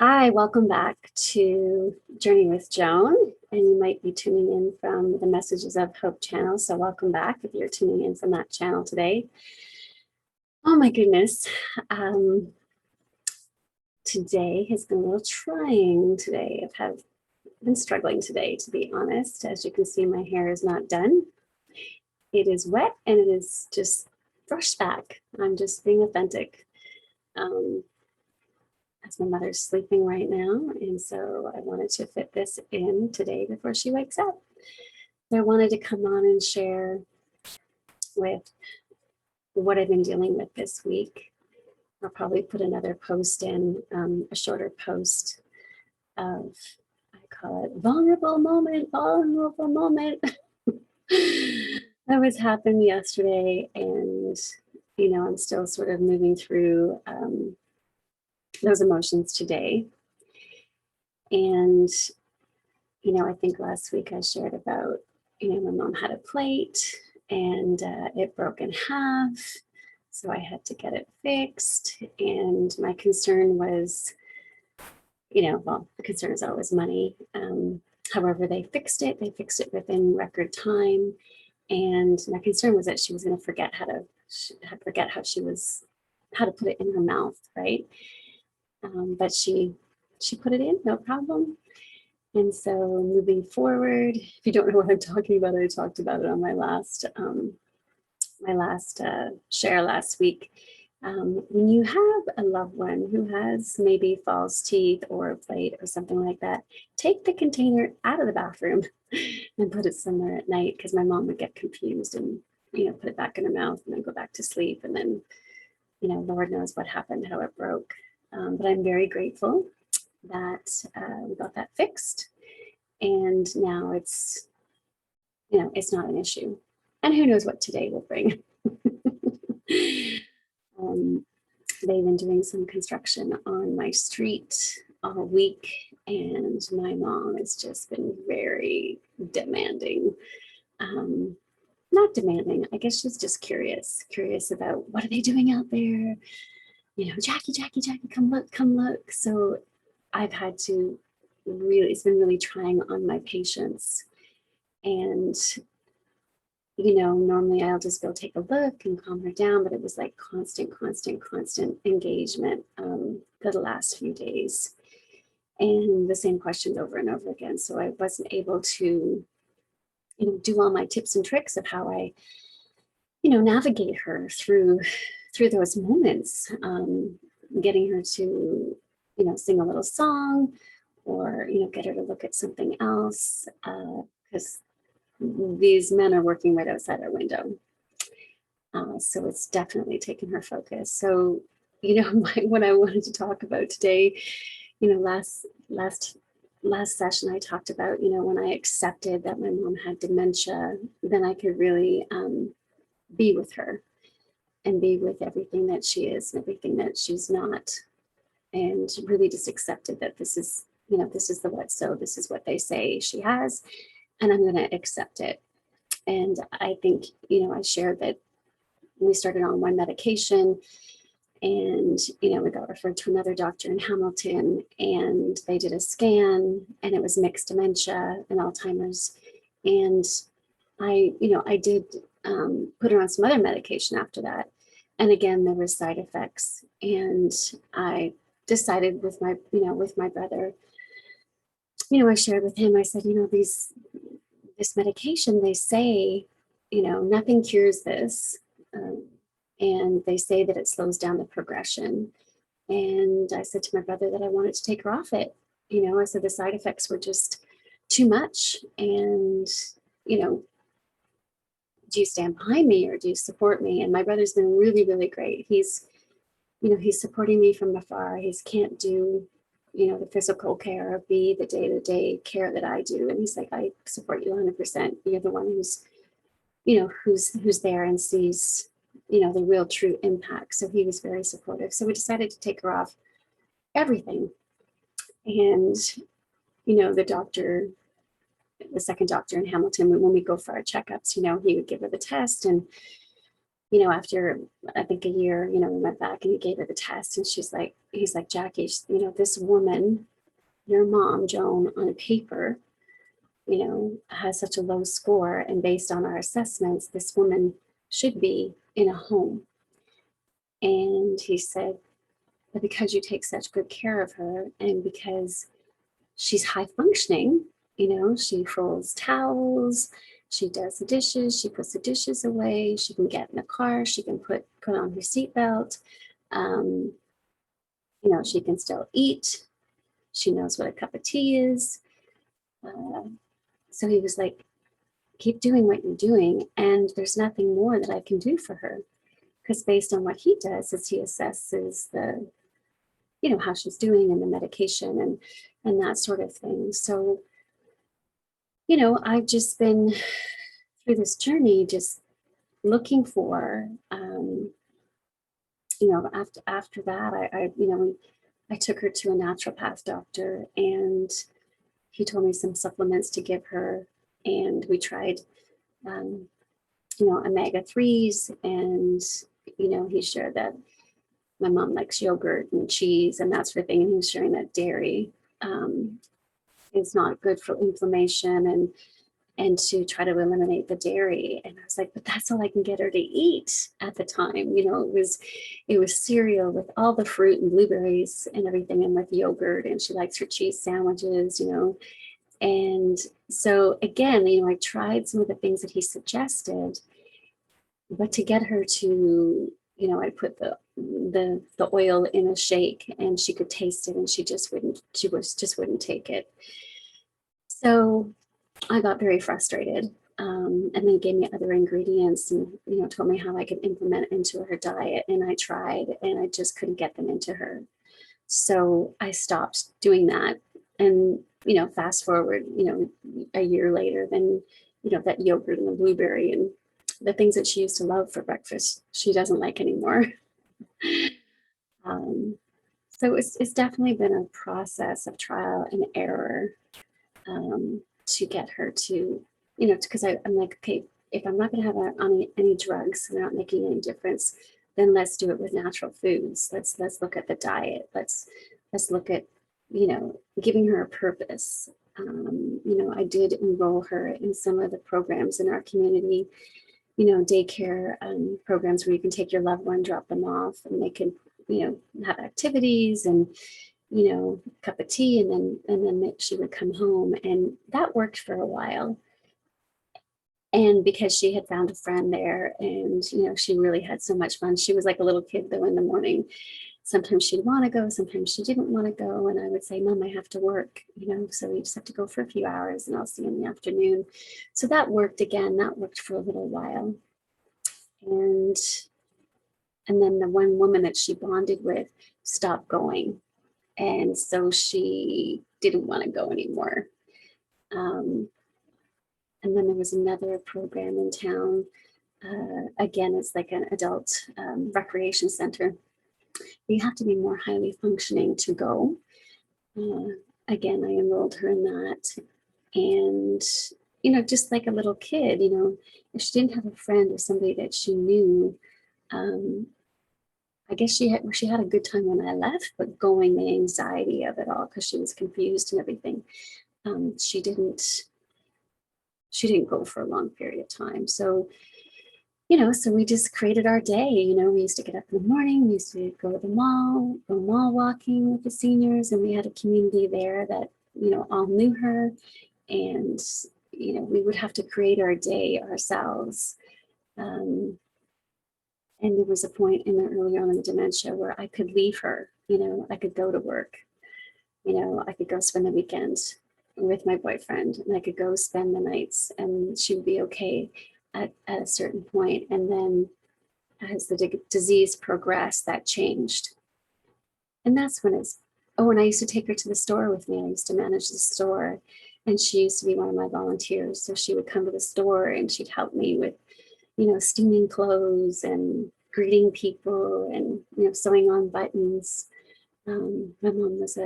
Hi, welcome back to Journey with Joan, and you might be tuning in from the Messages of Hope channel, so welcome back if you're tuning in from that channel today. Oh my goodness, today has been a little trying today. I've been struggling today, to be honest. As you can see, my hair is not done. It is wet and it is just brushed back. I'm just being authentic. As my mother's sleeping right now, and so I wanted to fit this in today before she wakes up. I wanted to come on and share with what I've been dealing with this week. I'll probably put another post in, a shorter post of, I call it vulnerable moment. That was happened yesterday, and I'm still sort of moving through those emotions today. And I think last week I shared about, my mom had a plate and it broke in half. So I had to get it fixed. And my concern was, well, the concern is always money. However, they fixed it. They fixed it within record time. And my concern was that she was going to forget how to put it in her mouth, right? But she put it in, no problem. And so moving forward, if you don't know what I'm talking about, I talked about it on my last share last week. When you have a loved one who has maybe false teeth or a plate or something like that, take the container out of the bathroom and put it somewhere at night, because my mom would get confused and put it back in her mouth and then go back to sleep, and then Lord knows what happened, how it broke. But I'm very grateful that we got that fixed, and now it's not an issue, and who knows what today will bring. They've been doing some construction on my street all week, and my mom has just been very demanding. Not demanding, I guess she's just curious about what are they doing out there. Jackie, come look. So I've had to it's been really trying on my patience. And, normally I'll just go take a look and calm her down, but it was like constant engagement for the last few days. And the same questions over and over again. So I wasn't able to, do all my tips and tricks of how I, navigate her through those moments, getting her to, sing a little song, or, get her to look at something else, because these men are working right outside our window. So it's definitely taken her focus. So, what I wanted to talk about today, last session I talked about, when I accepted that my mom had dementia, then I could really be with her and be with everything that she is and everything that she's not, and really just accepted that this is this is what they say she has, and I'm going to accept it. And I think, I shared that we started on one medication, and, we got referred to another doctor in Hamilton, and they did a scan, and it was mixed dementia and Alzheimer's. And I did put her on some other medication after that. And again, there were side effects. And I decided with my brother, I shared with him, I said, this medication, they say, nothing cures this. And they say that it slows down the progression. And I said to my brother that I wanted to take her off it. I said the side effects were just too much. And, do you stand behind me or do you support me? And my brother's been really, really great. He's supporting me from afar. He can't do, the physical care of the day-to-day care that I do. And he's like, I support you 100%. You're the one who's there and sees, the real true impact. So he was very supportive. So we decided to take her off everything. And, the second doctor in Hamilton, when we go for our checkups, he would give her the test, and after I think a year, we went back and he gave her the test, and he's like, Jackie, this woman, your mom, Joan, on paper, has such a low score. And based on our assessments, this woman should be in a home. And he said, but because you take such good care of her, and because she's high functioning, she folds towels, she does the dishes, she puts the dishes away, she can get in the car, she can put on her seatbelt, she can still eat, she knows what a cup of tea is. So he was like, keep doing what you're doing, and there's nothing more that I can do for her. Because based on what he does is he assesses the, how she's doing and the medication and that sort of thing. So, I've just been through this journey, just looking for, after that, I took her to a naturopath doctor, and he told me some supplements to give her, and we tried, omega-3s, and, he shared that my mom likes yogurt and cheese and that sort of thing, and he was sharing that dairy is not good for inflammation, and to try to eliminate the dairy. And I was like, but that's all I can get her to eat at the time. It was cereal with all the fruit and blueberries and everything, and with yogurt, and she likes her cheese sandwiches, And so again, I tried some of the things that he suggested, but to get her to, I put the oil in a shake, and she could taste it, and she just wouldn't take it. So I got very frustrated, and then gave me other ingredients, and told me how I could implement into her diet. And I tried, and I just couldn't get them into her. So I stopped doing that. And fast forward, a year later, then that yogurt and the blueberry and the things that she used to love for breakfast, she doesn't like anymore. So it's definitely been a process of trial and error, to get her to, because I'm like, okay, if I'm not going to have her on any drugs, they're not making any difference, then let's do it with natural foods. Let's look at the diet. Let's look at, giving her a purpose. I did enroll her in some of the programs in our community, daycare programs where you can take your loved one, drop them off, and they can, have activities and, cup of tea, and then she would come home, and that worked for a while. And because she had found a friend there, and she really had so much fun. She was like a little kid though in the morning. Sometimes she'd want to go, sometimes she didn't want to go, and I would say, Mom, I have to work, so we just have to go for a few hours, and I'll see you in the afternoon. So that worked for a little while. And then the one woman that she bonded with stopped going. And so she didn't want to go anymore. And then there was another program in town. Again, it's like an adult recreation center. You have to be more highly functioning to go. Again, I enrolled her in that. And, just like a little kid, if she didn't have a friend or somebody that she knew, I guess she had a good time when I left, but going, the anxiety of it all, because she was confused and everything, she didn't go for a long period of time. So, so we just created our day. We used to get up in the morning, we used to go to the mall, go mall walking with the seniors, and we had a community there that, all knew her, and, we would have to create our day ourselves. And there was a point early on in the dementia where I could leave her, I could go to work, I could go spend the weekend with my boyfriend, and I could go spend the nights, and she would be okay at a certain point. And then as the disease progressed, that changed. And that's when and I used to take her to the store with me. I used to manage the store, and she used to be one of my volunteers. So she would come to the store, and she'd help me with, steaming clothes and greeting people, and, sewing on buttons. My mom was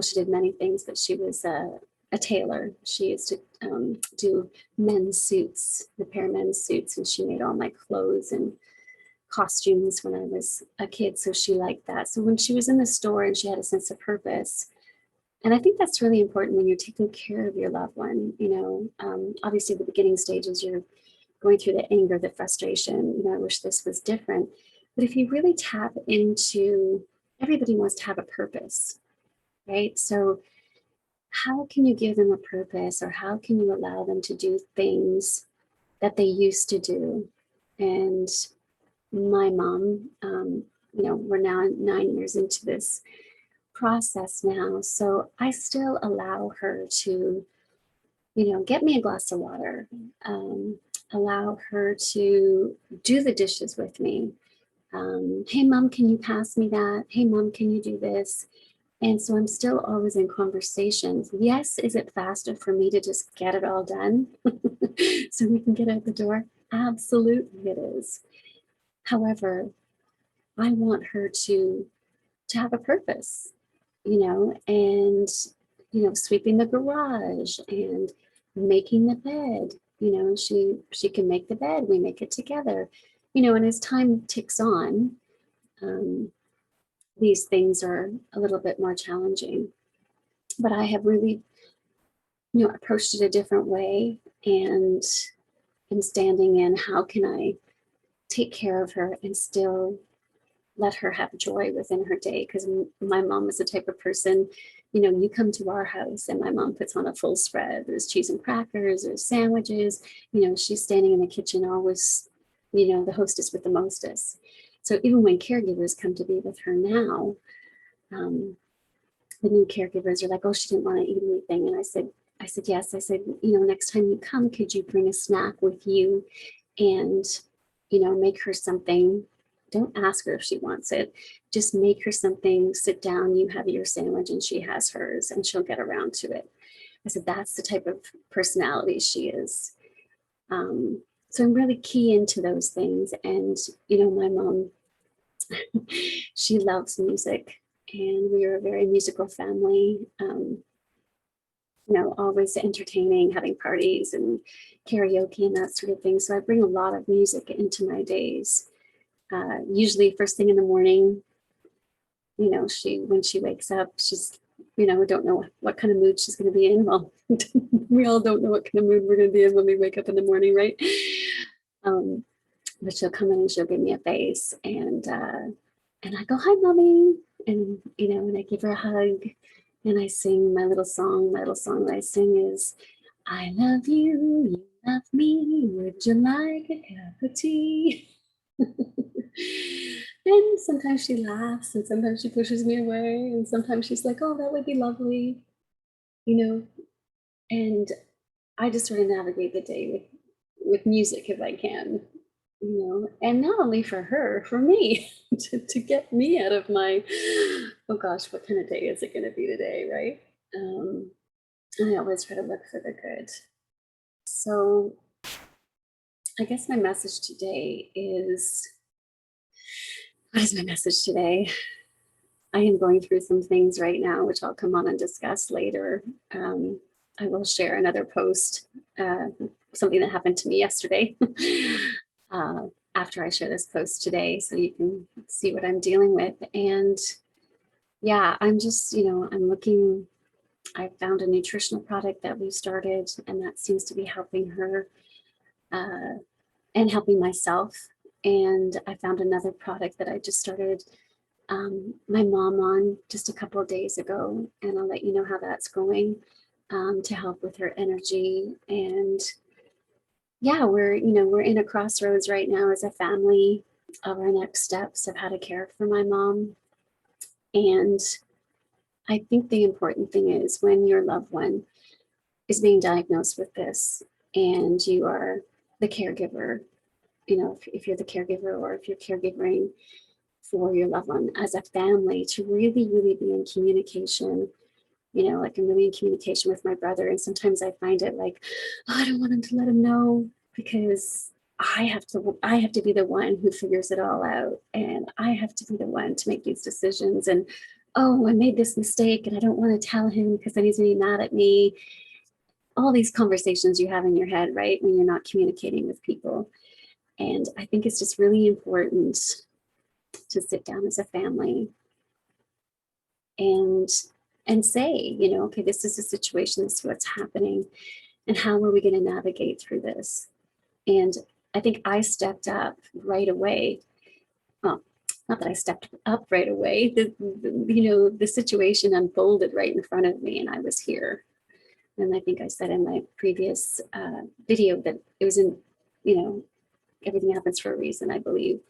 she did many things, but she was a tailor. She used to do men's suits, repair men's suits, and she made all my clothes and costumes when I was a kid. So she liked that. So when she was in the store and she had a sense of purpose, and I think that's really important when you're taking care of your loved one, obviously the beginning stages, you're going through the anger, the frustration, I wish this was different. But if you really tap into, everybody wants to have a purpose, right? So how can you give them a purpose, or how can you allow them to do things that they used to do? And my mom, we're now 9 years into this process now. So I still allow her to, get me a glass of water, allow her to do the dishes with me. Hey, mom, can you pass me that? Hey, mom, can you do this? And so I'm still always in conversations. Yes, is it faster for me to just get it all done so we can get out the door? Absolutely, it is. However, I want her to have a purpose, and sweeping the garage and making the bed. She can make the bed. We make it together. And as time ticks on, these things are a little bit more challenging. But I have really, approached it a different way, and am standing in how can I take care of her and still let her have joy within her day. Because my mom is the type of person, you come to our house and my mom puts on a full spread. There's cheese and crackers, there's sandwiches, she's standing in the kitchen always, the hostess with the mostest. So even when caregivers come to be with her now, the new caregivers are like, oh, she didn't want to eat anything. And I said, yes. I said, next time you come, could you bring a snack with you and, make her something. Don't ask her if she wants it. Just make her something, sit down, you have your sandwich and she has hers, and she'll get around to it. I said, that's the type of personality she is. So I'm really key into those things. And, my mom, she loves music, and we are a very musical family. Always entertaining, having parties and karaoke and that sort of thing. So I bring a lot of music into my days. Usually first thing in the morning, when she wakes up, she's, we don't know what kind of mood she's going to be in. Well, we all don't know what kind of mood we're going to be in when we wake up in the morning, right? But she'll come in and she'll give me a face, and I go, hi, mommy. And, and I give her a hug and I sing my little song. My little song that I sing is, I love you, you love me, would you like a cup of tea? And sometimes she laughs, and sometimes she pushes me away, and sometimes she's like, oh, that would be lovely, and I just sort of navigate the day with music if I can, and not only for her, for me, to get me out of my, oh gosh, what kind of day is it going to be today, right? I always try to look for the good. So I guess my message today is, what is my message today? I am going through some things right now, which I'll come on and discuss later. I will share another post, something that happened to me yesterday, after I share this post today, so you can see what I'm dealing with. And yeah, I'm just, I'm looking, I found a nutritional product that we started, and that seems to be helping her and helping myself. And I found another product that I just started my mom on just a couple of days ago, and I'll let you know how that's going, to help with her energy. And yeah, we're in a crossroads right now as a family of our next steps of how to care for my mom. And I think the important thing is, when your loved one is being diagnosed with this and you are the caregiver, if you're the caregiver, or if you're caregiving for your loved one, as a family, to really, really be in communication. Like, I'm really in communication with my brother, and sometimes I find it like, oh, I don't want him to let him know, because I have to be the one who figures it all out, and I have to be the one to make these decisions. And oh, I made this mistake and I don't want to tell him because then he's going to be mad at me. All these conversations you have in your head, right? When you're not communicating with people. And I think it's just really important to sit down as a family and say, okay, this is the situation, this is what's happening, and how are we going to navigate through this? And I think I stepped up right away. Well, not that I stepped up right away. The situation unfolded right in front of me, and I was here. And I think I said in my previous video that it was in, everything happens for a reason, I believe.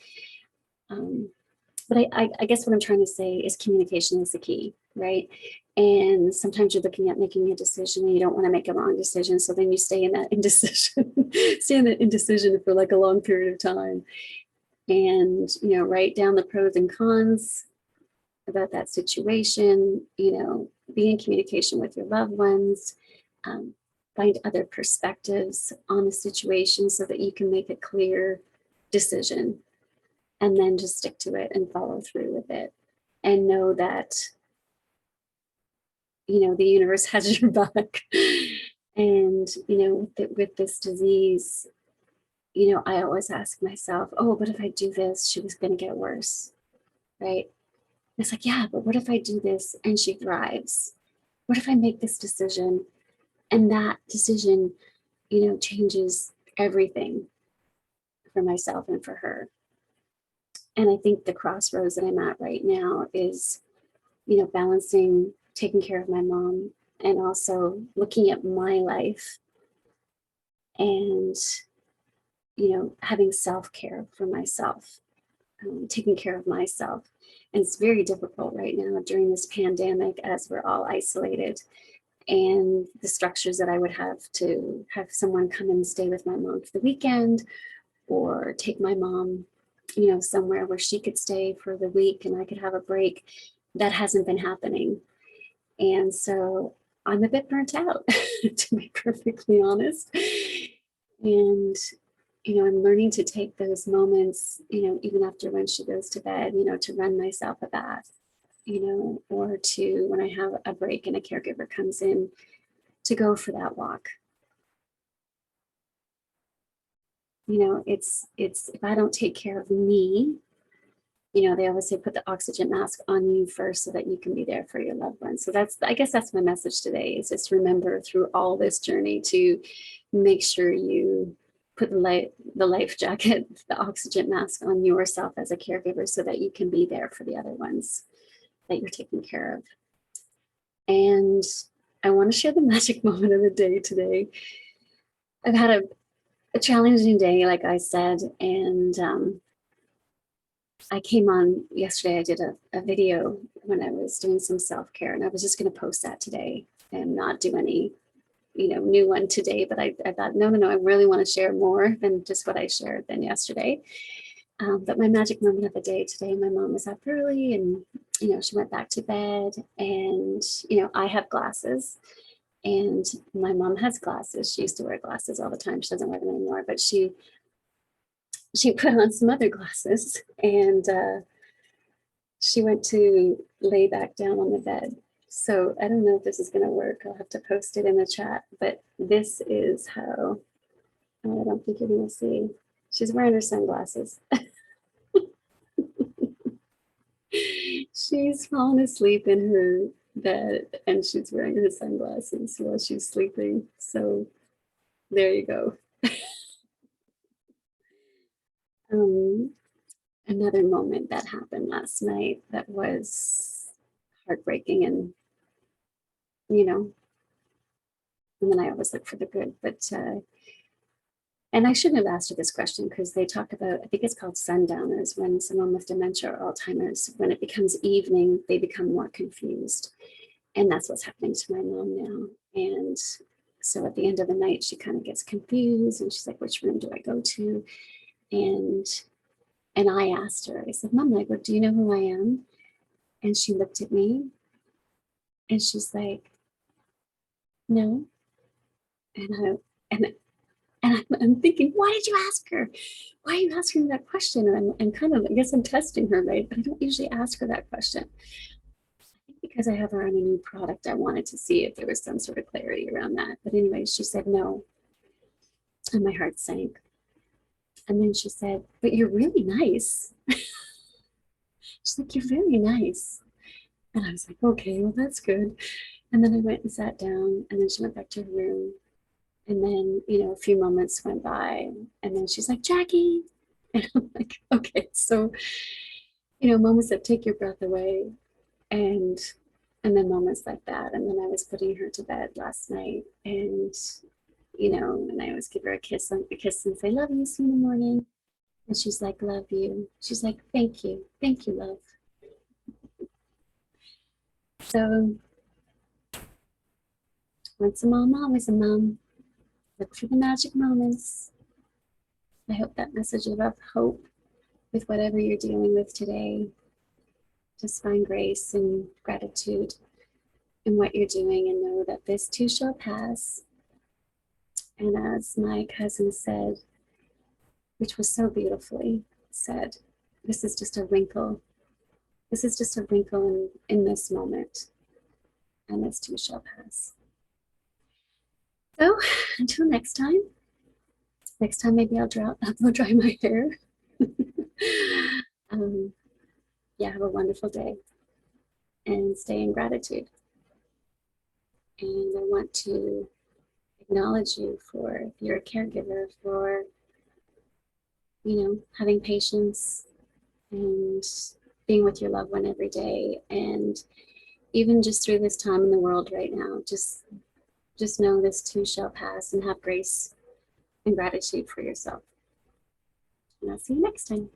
But I guess what I'm trying to say is communication is the key, right? And sometimes you're looking at making a decision and you don't want to make a wrong decision. So then you stay in that indecision, for like a long period of time. And, write down the pros and cons about that situation, be in communication with your loved ones, find other perspectives on the situation so that you can make a clear decision, and then just stick to it and follow through with it, and know that, the universe has your back. And, with this disease, I always ask myself, oh, but if I do this, she was going to get worse, right? And it's like, yeah, but what if I do this and she thrives? What if I make this decision and that decision, changes everything for myself and for her? And I think the crossroads that I'm at right now is, balancing taking care of my mom and also looking at my life and, having self-care for myself, taking care of myself. And it's very difficult right now during this pandemic as we're all isolated. And the structures that I would have to have someone come and stay with my mom for the weekend, or take my mom, somewhere where she could stay for the week and I could have a break, that hasn't been happening. And so I'm a bit burnt out, to be perfectly honest. And, I'm learning to take those moments, even after when she goes to bed, to run myself a bath, or to, when I have a break and a caregiver comes in, to go for that walk. It's if I don't take care of me, they always say put the oxygen mask on you first so that you can be there for your loved ones. So I guess that's my message today, is just remember through all this journey to make sure you put the life jacket, the oxygen mask on yourself as a caregiver so that you can be there for the other ones that you're taking care of. And I want to share the magic moment of the day today. I've had a challenging day, like I said, and I came on yesterday. I did a video when I was doing some self-care, and I was just going to post that today and not do any, new one today. But I thought, no, I really want to share more than just what I shared than yesterday. But my magic moment of the day today, my mom was up early and, she went back to bed, and, I have glasses and my mom has glasses. She used to wear glasses all the time. She doesn't wear them anymore, but she put on some other glasses, and she went to lay back down on the bed. So I don't know if this is going to work. I'll have to post it in the chat, but this is how, I don't think you're going to see. She's wearing her sunglasses. She's fallen asleep in her bed and she's wearing her sunglasses while she's sleeping. So there you go. Another moment that happened last night that was heartbreaking, and and then I always look for the good, but and I shouldn't have asked her this question, because they talk about, I think it's called sundowners, when someone with dementia or Alzheimer's, when it becomes evening, they become more confused. And that's what's happening to my mom now. And so at the end of the night, she kind of gets confused and she's like, which room do I go to? And I asked her, I said, Mom, like, what, do you know who I am? And she looked at me and she's like, no. And I'm thinking, why did you ask her? Why are you asking that question? And I'm kind of, I guess I'm testing her, right? But I don't usually ask her that question. because I have her on a new product, I wanted to see if there was some sort of clarity around that. But anyway, she said no, and my heart sank. And then she said, but you're really nice. She's like, you're very nice. And I was like, okay, well, that's good. And then I went and sat down, and then she went back to her room. And then, a few moments went by, and then she's like, Jackie. And I'm like, okay, so, moments that take your breath away, and then moments like that. And then I was putting her to bed last night, and and I always give her a kiss and say, love you, see you in the morning. And she's like, love you. She's like, thank you, love. So once a mom, always a mom. Look for the magic moments. I hope that message of hope with whatever you're dealing with today. Just find grace and gratitude in what you're doing, and know that this too shall pass. And as my cousin said, which was so beautifully said, this is just a wrinkle. This is just a wrinkle in this moment, and this too shall pass. So until next time maybe I'll dry my hair. Yeah, have a wonderful day and stay in gratitude. And I want to acknowledge you for, if you're a caregiver, for having patience and being with your loved one every day. And even just through this time in the world right now, just know this too shall pass, and have grace and gratitude for yourself. And I'll see you next time.